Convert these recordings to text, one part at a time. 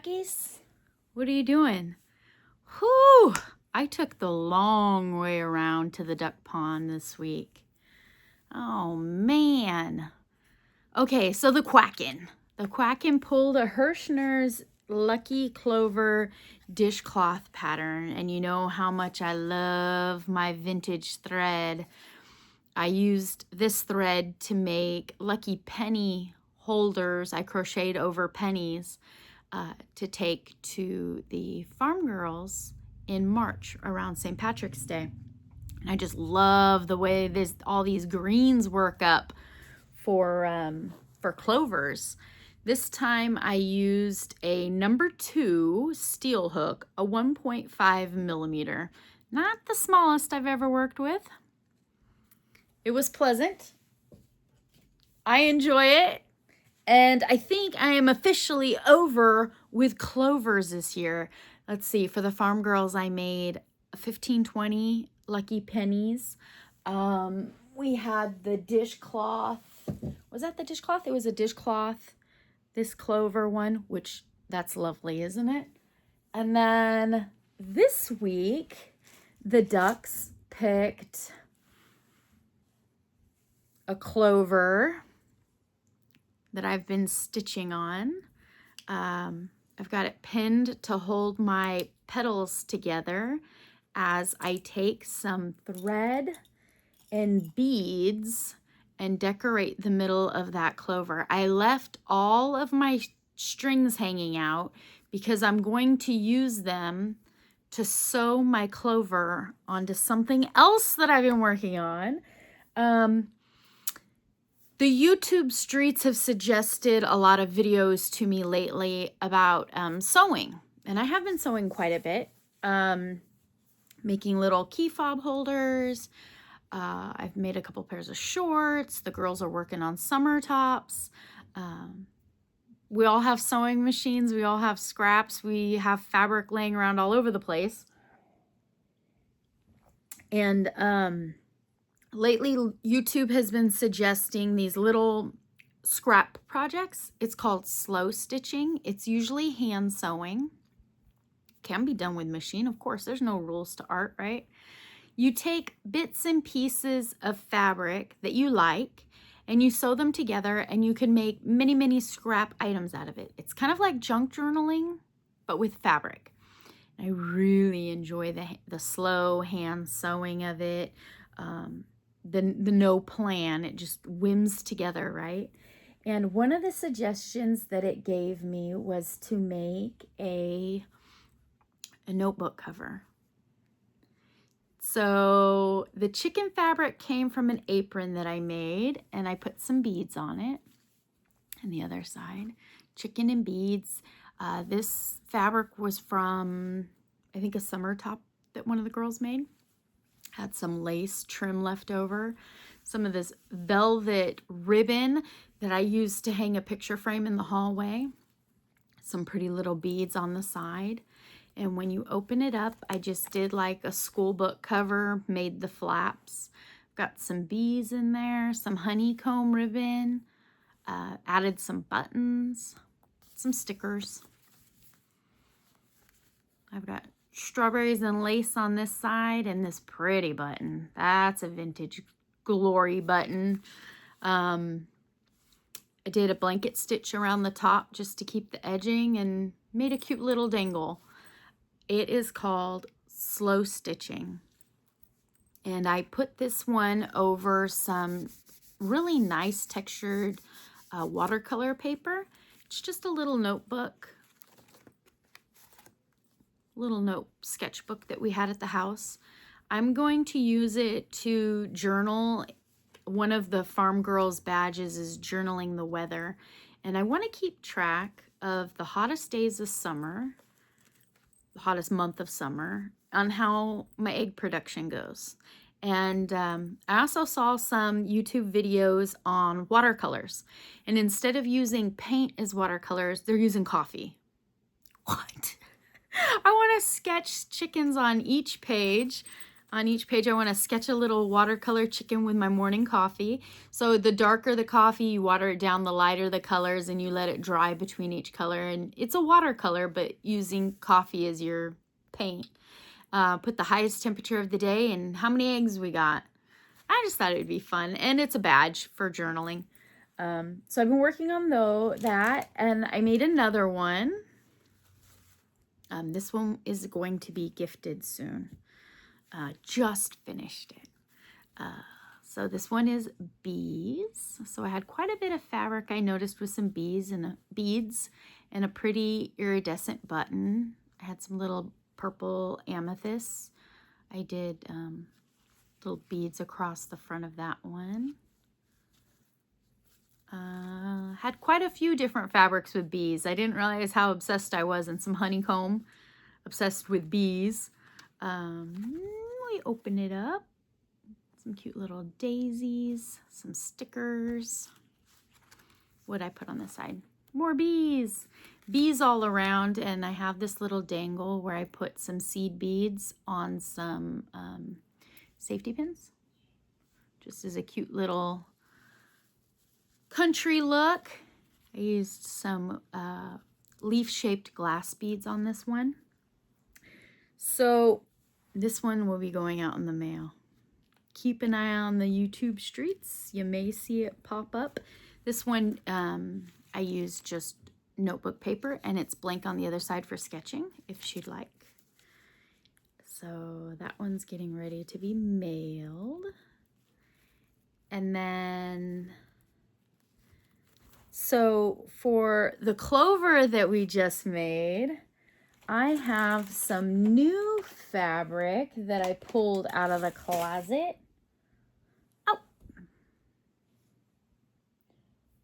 duckies? What are you doing? Whew! I took the long way around to the duck pond this week. Oh, man. Okay, so the Quackin'. The Quackin' pulled a Hirschner's Lucky Clover dishcloth pattern, and you know how much I love my vintage thread. I used this thread to make lucky penny holders. I crocheted over pennies to take to the farm girls in March around St. Patrick's Day. And I just love the way all these greens work up for clovers. This time I used a number 2 steel hook, a 1.5 millimeter. Not the smallest I've ever worked with. It was pleasant. I enjoy it. And I think I am officially over with clovers this year. Let's see, for the farm girls, I made 15-20 lucky pennies. We had the dishcloth. Was that the dishcloth? It was a dishcloth. This clover one, which that's lovely, isn't it? And then this week, the ducks picked a clover that I've been stitching on. I've got it pinned to hold my petals together as I take some thread and beads and decorate the middle of that clover. I left all of my strings hanging out because I'm going to use them to sew my clover onto something else that I've been working on. The YouTube streets have suggested a lot of videos to me lately about sewing, and I have been sewing quite a bit, making little key fob holders. I've made a couple pairs of shorts. The girls are working on summer tops. We all have sewing machines. We all have scraps. We have fabric laying around all over the place. And lately, YouTube has been suggesting these little scrap projects. It's called slow stitching. It's usually hand sewing. Can be done with machine, of course. There's no rules to art, right? You take bits and pieces of fabric that you like, and you sew them together, and you can make many, many scrap items out of it. It's kind of like junk journaling, but with fabric. I really enjoy the slow hand sewing of it. The no plan, it just whims together, right? And one of the suggestions that it gave me was to make a notebook cover. So the chicken fabric came from an apron that I made, and I put some beads on it. And the other side, chicken and beads. This fabric was from, I think, a summer top that one of the girls made. Had some lace trim left over, some of this velvet ribbon that I used to hang a picture frame in the hallway, some pretty little beads on the side. And when you open it up, I just did like a school book cover, made the flaps. Got some bees in there, some honeycomb ribbon, added some buttons, some stickers. I've got strawberries and lace on this side, and this pretty button. That's a vintage glory button. I did a blanket stitch around the top just to keep the edging and made a cute little dangle. It is called slow stitching. And I put this one over some really nice textured watercolor paper. It's just a little notebook. Little note sketchbook that we had at the house. I'm going to use it to journal. One of the farm girls badges is journaling the weather, and I want to keep track of the hottest days of summer, the hottest month of summer, on how my egg production goes. And I also saw some YouTube videos on watercolors, and instead of using paint as watercolors, they're using coffee. What? I want to sketch chickens on each page. On each page, I want to sketch a little watercolor chicken with my morning coffee. So the darker the coffee, you water it down, the lighter the colors, and you let it dry between each color. And it's a watercolor, but using coffee as your paint. Put the highest temperature of the day and how many eggs we got. I just thought it would be fun, and it's a badge for journaling. So I've been working on that, and I made another one. This one is going to be gifted soon. Just finished it. So this one is bees. So I had quite a bit of fabric I noticed with some bees and beads and a pretty iridescent button. I had some little purple amethysts. I did little beads across the front of that one. Had quite a few different fabrics with bees. I didn't realize how obsessed I was, and some honeycomb, obsessed with bees. We open it up. Some cute little daisies, some stickers. What did I put on this side? More bees. Bees all around, and I have this little dangle where I put some seed beads on some safety pins. Just as a cute little country look. I used some leaf-shaped glass beads on this one. So this one will be going out in the mail. Keep an eye on the YouTube streets. You may see it pop up. This one I use just notebook paper, and it's blank on the other side for sketching if she'd like. So that one's getting ready to be mailed. And then, so for the clover that we just made, I have some new fabric that I pulled out of the closet. Oh!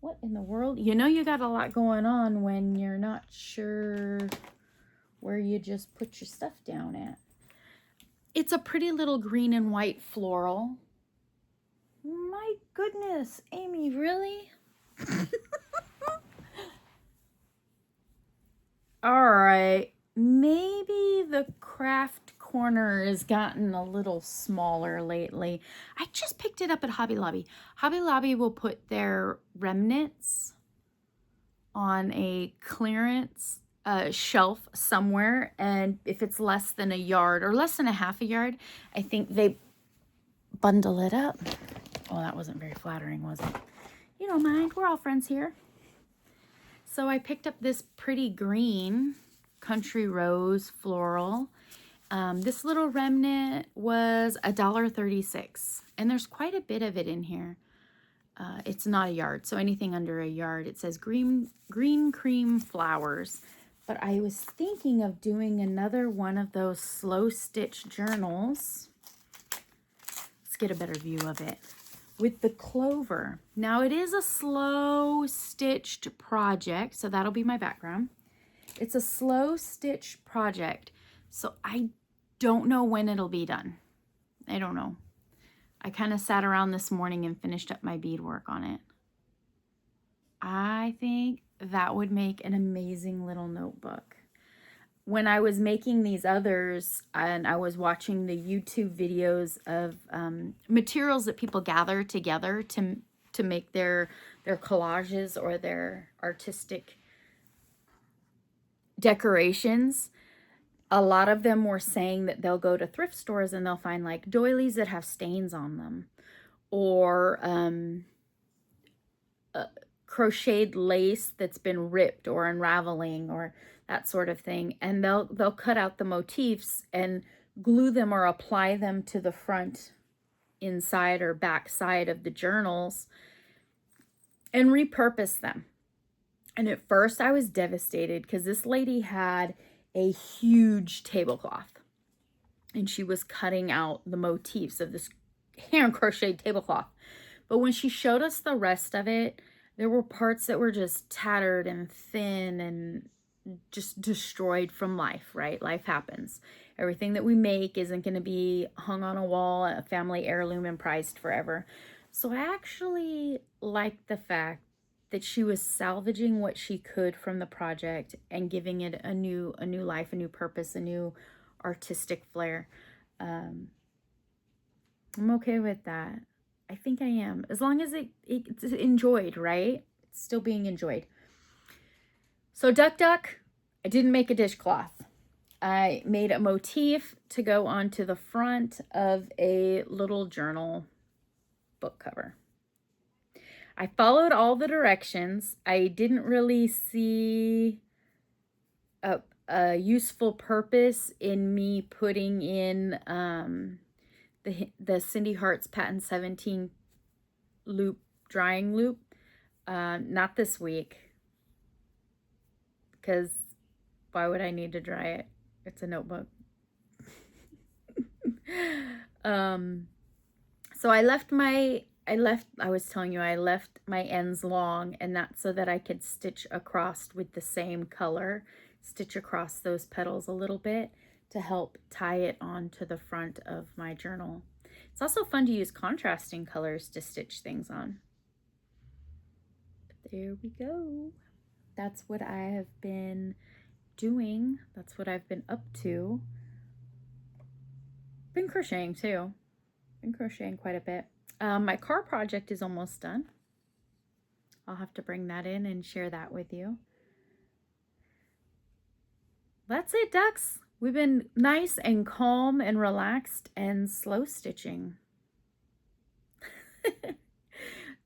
What in the world? You know you got a lot going on when you're not sure where you just put your stuff down at. It's a pretty little green and white floral. My goodness, Amy, really? All right, maybe the craft corner has gotten a little smaller lately. I just picked it up at Hobby Lobby. Hobby Lobby will put their remnants on a clearance shelf somewhere, and if it's less than a yard or less than a half a yard, I think they bundle it up. Well, that wasn't very flattering, was it? You don't mind, we're all friends here. So I picked up this pretty green country rose floral. This little remnant was $1.36, and there's quite a bit of it in here. It's not a yard, so anything under a yard. It says green cream flowers. But I was thinking of doing another one of those slow stitch journals. Let's get a better view of it. With the clover. Now it is a slow stitched project, so that'll be my background. It's a slow stitch project, so I don't know when it'll be done. I don't know. I kind of sat around this morning and finished up my beadwork on it. I think that would make an amazing little notebook. When I was making these others and I was watching the YouTube videos of materials that people gather together to make their collages or their artistic decorations, a lot of them were saying that they'll go to thrift stores and they'll find like doilies that have stains on them, or crocheted lace that's been ripped or unraveling, or that sort of thing, and they'll cut out the motifs and glue them or apply them to the front, inside, or back side of the journals and repurpose them. And at first I was devastated because this lady had a huge tablecloth and she was cutting out the motifs of this hand crocheted tablecloth. But when she showed us the rest of it, there were parts that were just tattered and thin and just destroyed from life, right? Life happens. Everything that we make isn't going to be hung on a wall, a family heirloom, and prized forever. So I actually liked the fact that she was salvaging what she could from the project and giving it a new life, a new purpose, a new artistic flair. I'm okay with that. I think I am. As long as it's enjoyed, right? It's still being enjoyed. So duck, I didn't make a dishcloth. I made a motif to go onto the front of a little journal book cover. I followed all the directions. I didn't really see a useful purpose in me putting in the Cindy Hart's Patent 17 loop, drying loop. Not this week, because why would I need to dry it? It's a notebook. So I left my ends long, and that's so that I could stitch across with the same color, stitch across those petals a little bit to help tie it onto the front of my journal. It's also fun to use contrasting colors to stitch things on. But there we go. That's what I have been doing. That's what I've been up to. Been crocheting too. Been crocheting quite a bit. My car project is almost done. I'll have to bring that in and share that with you. That's it, ducks. We've been nice and calm and relaxed and slow stitching.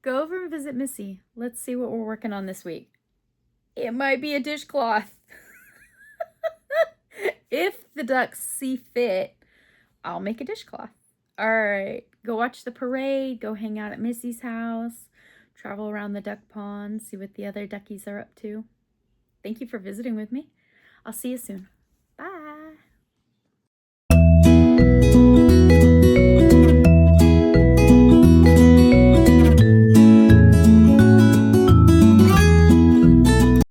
Go over and visit Missy. Let's see what we're working on this week. It might be a dishcloth. If the ducks see fit, I'll make a dishcloth. All right, go watch the parade, go hang out at Missy's house, travel around the duck pond, see what the other duckies are up to. Thank you for visiting with me. I'll see you soon.